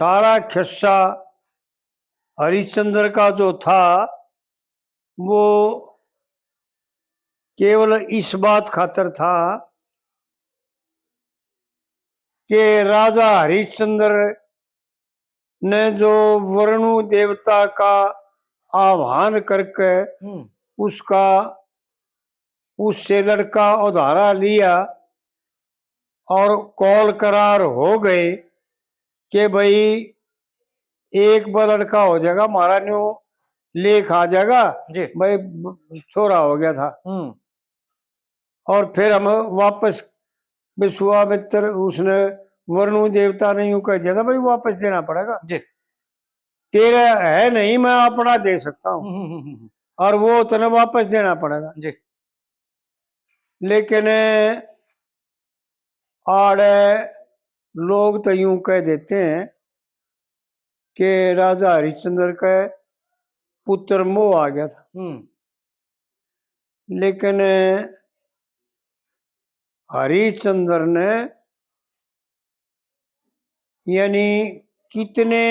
सारा खिस्सा हरिश्चंद्र का जो था वो केवल इस बात खातर था कि राजा हरिश्चंद्र ने जो वरुण देवता का आह्वान करके उसका उससे लड़का उधारा लिया और कॉल करार हो गए कि भाई एक बार लड़का हो जाएगा, हमारा न्यू लेख आ जाएगा जी। भाई छोरा हो गया था। और फिर हम वापस विश्वामित्र उसने वरुण देवता ने यूं कह दिया था भाई वापस देना पड़ेगा जी, तेरा है नहीं मैं अपना दे सकता हूँ और वो तने वापस देना पड़ेगा जी। लेकिन आड़े लोग तो यूं कह देते हैं कि राजा हरिश्चंद्र का पुत्र मोह आ गया था। लेकिन हरिश्चंद्र ने यानी कितने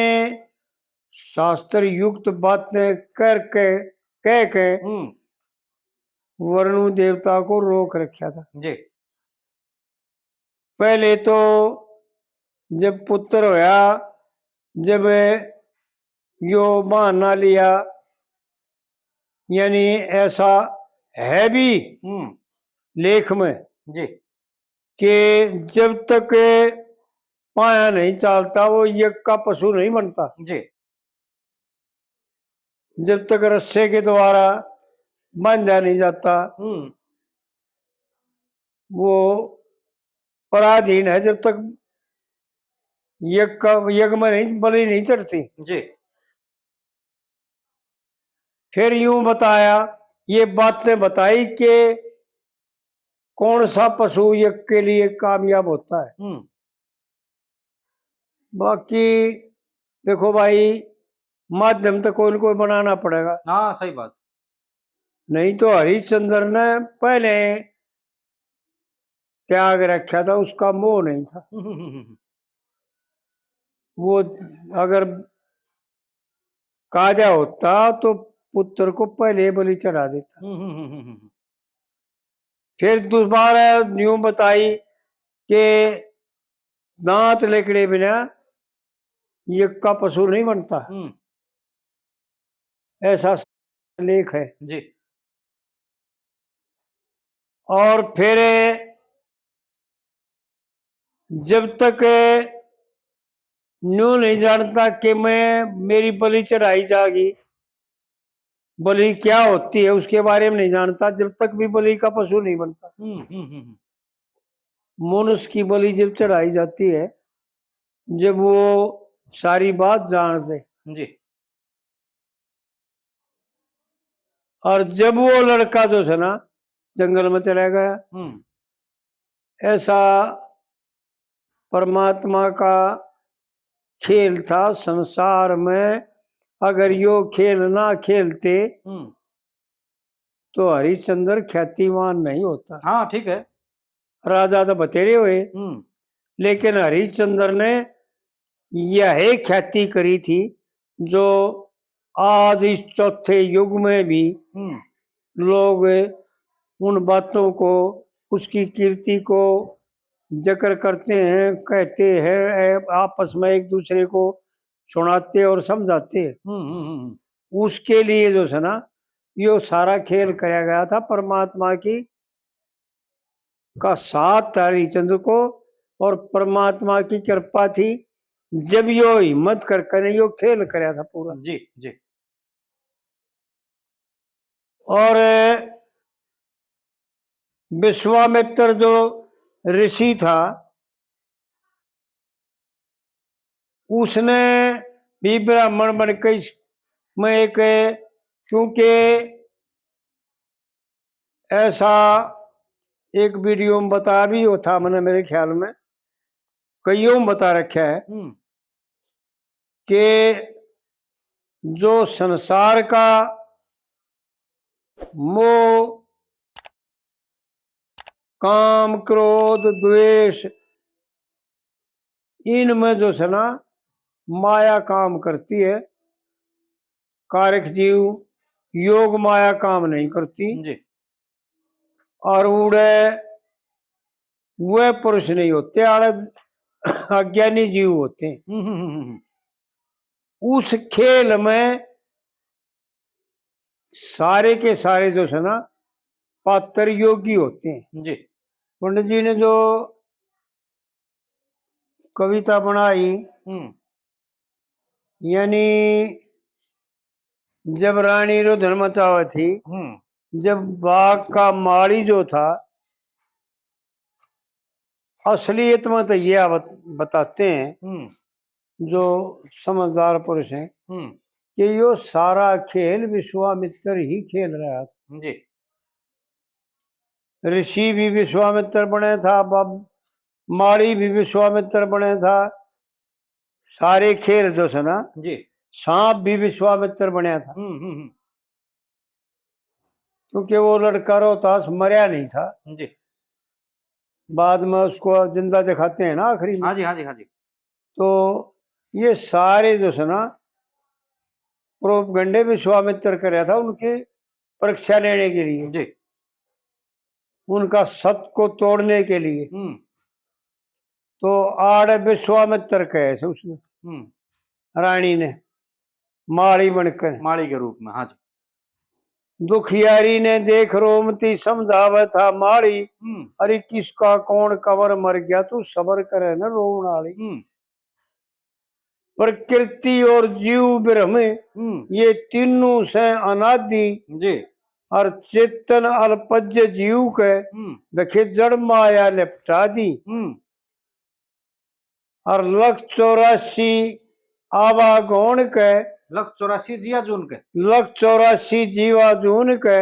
शास्त्र युक्त बातें करके कह के वरुण देवता को रोक रखा था जी। पहले तो जब पुत्र होया, जब यो बहाना लिया, यानी ऐसा है भी लेख में जी कि जब तक पाया नहीं चलता वो यज्ञ का पशु नहीं बनता जी। जब तक रस्से के द्वारा बांधा नहीं जाता वो पराधीन है, जब तक यज्ञ में नहीं बलि नहीं चढ़ती जी। फिर यूं बताया, ये बातें बताई कि कौन सा पशु यज्ञ के लिए कामयाब होता है। बाकी देखो भाई माध्यम तो कोई न कोई बनाना पड़ेगा। हाँ सही बात। नहीं तो हरिश्चंद्र ने पहले त्याग रखा था, उसका मोह नहीं था। वो अगर काजा होता तो पुत्र को पहले बलि चढ़ा देता। फिर दोबारा न्यू बताई कि दांत लेकड़े बिना यज्ञ का पशु नहीं बनता, ऐसा लेख है जी। और फिर जब तक न्यू नहीं जानता कि मैं मेरी बलि चढ़ाई जाएगी, बलि क्या होती है उसके बारे में नहीं जानता, जब तक भी बलि का पशु नहीं बनता। मनुष्य की बलि जब चढ़ाई जाती है, जब वो सारी बात जानते जी, और जब वो लड़का जो है ना जंगल में चला गया, ऐसा परमात्मा का खेल था संसार में। अगर यो खेल ना खेलते तो हरिश्चंद्र ख्यातिमान नहीं होता। हाँ ठीक है, राजा तो बतेरे हुए, लेकिन हरिश्चंद्र ने यह ख्याति करी थी जो आज इस चौथे युग में भी लोग उन बातों को, उसकी कीर्ति को जिक्र करते हैं, कहते हैं, आपस में एक दूसरे को सुनाते और समझाते हैं। उसके लिए जो है ना यो सारा खेल कराया गया था। परमात्मा की का साथ था हरिश्चंद्र को और परमात्मा की कृपा थी जब यो हिम्मत करके यो खेल कराया था पूरा जी जी। और विश्वामित्र जो ऋषि था उसने भी ब्राह्मण बन के में एक, क्योंकि ऐसा एक वीडियो में बता भी हो था मैंने, मेरे ख्याल में कईयों में बता रखा है कि जो संसार का मोह, काम, क्रोध, द्वेष, इनमें जो है ना माया काम करती है, कारक जीव योग माया काम नहीं करती। जी और उड़े वह पुरुष नहीं होते, आड़े अज्ञानी जीव होते हैं। उस खेल में सारे के सारे जो है ना पात्र योगी होते हैं। जी पंडित जी ने जो कविता बनाई, यानी जब रानी रुदन मचावा थी, जब बाघ का माड़ी जो था, असलियत में तो ये बताते हैं जो समझदार पुरुष हैं कि यो सारा खेल विश्वामित्र ही खेल रहा था। जी ऋषि भी विश्वामित्र बने था, माड़ी भी विश्वामित्र बने था, सारे खेल जो है ना जी सांप भी विश्वामित्र बने था। क्योंकि वो लड़का रोहतास मरया नहीं था, जी बाद में उसको जिंदा दिखाते हैं ना आखिरी में। हाँ जी हाँ जी हाँ जी। तो ये सारे जो है ना प्रोपगंडे विश्वामित्र कर था उनकी परीक्षा लेने के लिए जी, उनका सत्य को तोड़ने के लिए। तो आड़ विश्वामित्र कहे से उसने रानी ने माड़ी बनकर, माड़ी के रूप में। हाँ जी। दुखियारी ने देख रोमती समझावे था माड़ी, अरे किसका कौन कवर मर गया तू सबर करे न रोवनाली। प्रकृति और जीव ब्रह्म ये तीनों से अनादि जी और चेतन अल्पज्य जीव के देखे जड़ माया लिपटा दी। और 184 आवागौण के 184 जिया जून के 184 जीवा जून के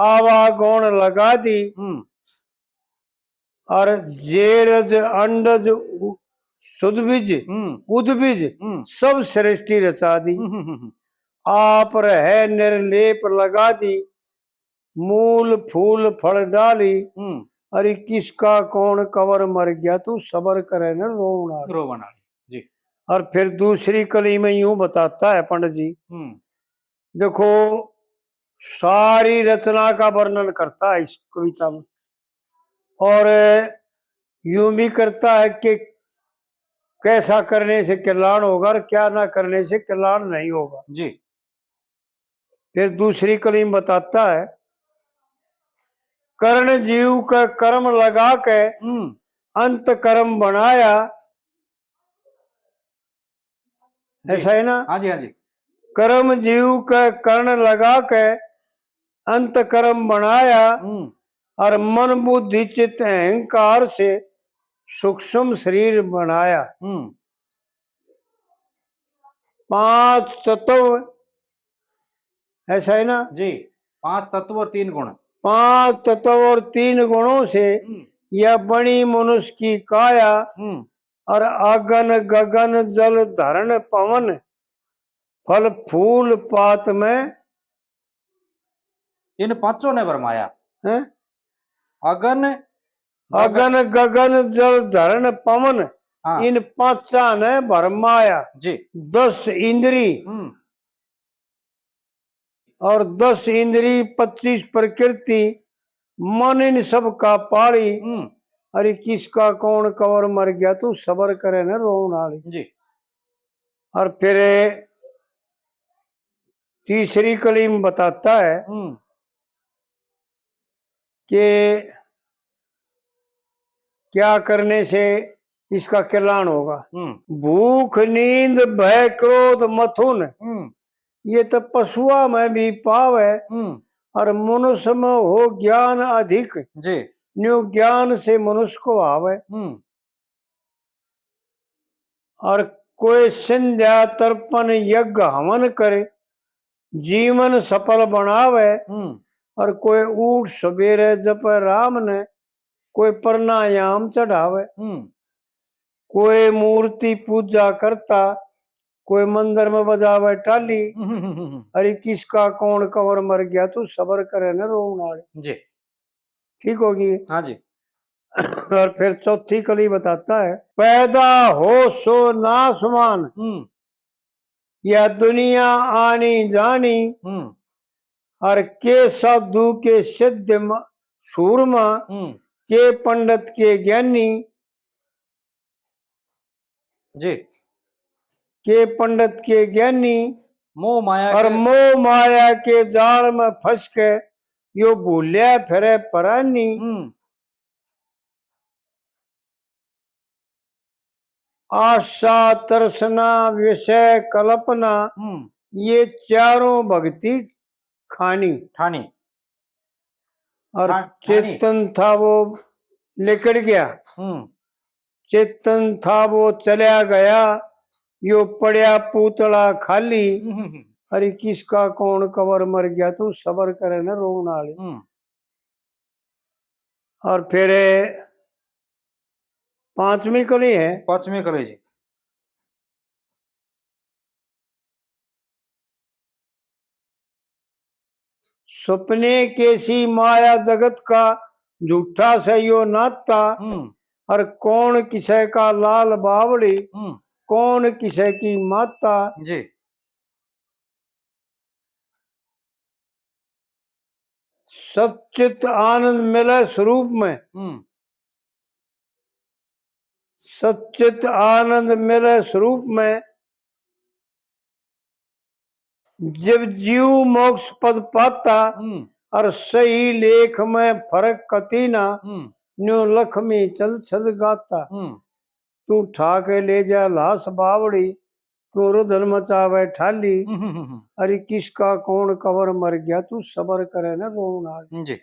आवागौण लगा दी। और जेरज अंडज सुदबीज उद्बीज सब सृष्टि रचा दी। आप रहे निर्लेप लगा दी, मूल फूल फल डाली। अरे किसका कौन कवर मर गया तू सबर करे न रोवना। जी। और फिर दूसरी कली में यूं बताता है पंडित जी, देखो सारी रचना का वर्णन करता है इस कविता में, और यूं भी करता है कि कैसा करने से कल्याण होगा और क्या ना करने से कल्याण नहीं होगा जी। फिर दूसरी कली में बताता है, कर्ण जीव का कर्म लगा के अंत कर्म बनाया। ऐसा है ना? हाँ जी हाँ जी। कर्म जीव का कर्ण लगा के अंत कर्म बनाया, और मन बुद्धि चित्त अहंकार से सूक्ष्म शरीर बनाया। 5 तत्व, ऐसा है ना जी। 5 तत्व और 3 गुण। 5 तत्व और 3 गुणों से यह बनी मनुष्य की काया। और अगन गगन जल धरण पवन फल फूल पात में इन पांचों ने भरमाया है। अगन अगन गगन जल धरण पवन, इन पांचा ने भरमाया जी। 10 इंद्री और 10 इंद्री 25 प्रकृति मन इन सब का पाड़ी। अरे किसका कौन कवर मर गया तू सबर करे न रोवनाली जी। और फिर तीसरी कली में बताता है कि क्या करने से इसका कल्याण होगा। भूख नींद भय क्रोध मथुन ये तो पशुआ में भी पाव है, और मनुष्य में हो ज्ञान अधिक जी। न्यू ज्ञान से मनुष्य को आवे। और कोई संध्या तर्पण यज्ञ हवन करे जीवन सफल बनावे। और कोई ऊठ सवेरे जप राम ने कोई प्राणायाम चढ़ावे। कोई मूर्ति पूजा करता कोई मंदिर में बजावे टाली। अरे किसका कौन कवर मर गया तू सबर करे न रोवनाली जी। ठीक होगी। हाँ जी। और फिर चौथी कली बताता है, पैदा हो सो नासमान या दुनिया आनी जानी, और के साधु के सिद्ध सूरमा, के पंडित के ज्ञानी जी, के पंडित के ज्ञानी, मोह माया और मोह माया के जाल में फंस के यो भूलिया फिरे परानी। आशा तर्सना विषय कल्पना, ये चारों भक्ति खानी। और चेतन था वो निकल गया, चेतन था वो चला गया, यो पड़या पूतला खाली। अरे किसका कौन कबर मर गया, तू सबर करे न रोन वाले। और फिर पांचवी कली है, पांचवी कली जी। सपने कैसी माया जगत का, झूठा से यो नाता। और कौन किसे का लाल बावड़ी, कौन किसे की माता जी। सच्चित आनंद मिले स्वरूप में, सच्चित आनंद मिले स्वरूप में, जब जीव मोक्ष पद पाता। और सही लेख में फर्क कती ना, न्यू लक्ष्मी चल छद गाता। तू ठाके ले जा लाश बावड़ी, तू रुदन मचावे ठाली। अरे किसका कौन कबर मर गया, तू सबर करे ना रोना जी।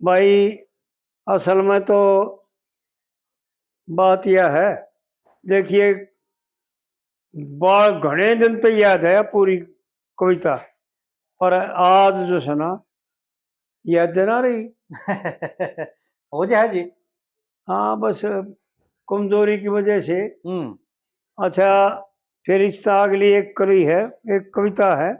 भाई असल में तो बात यह है, देखिए बात घने दिन तो याद है पूरी कविता, पर आज जो है ना याद ना रही। हो जाए जी। हाँ बस कमजोरी की वजह से। अच्छा फिर इस अगली एक कली है, एक कविता है।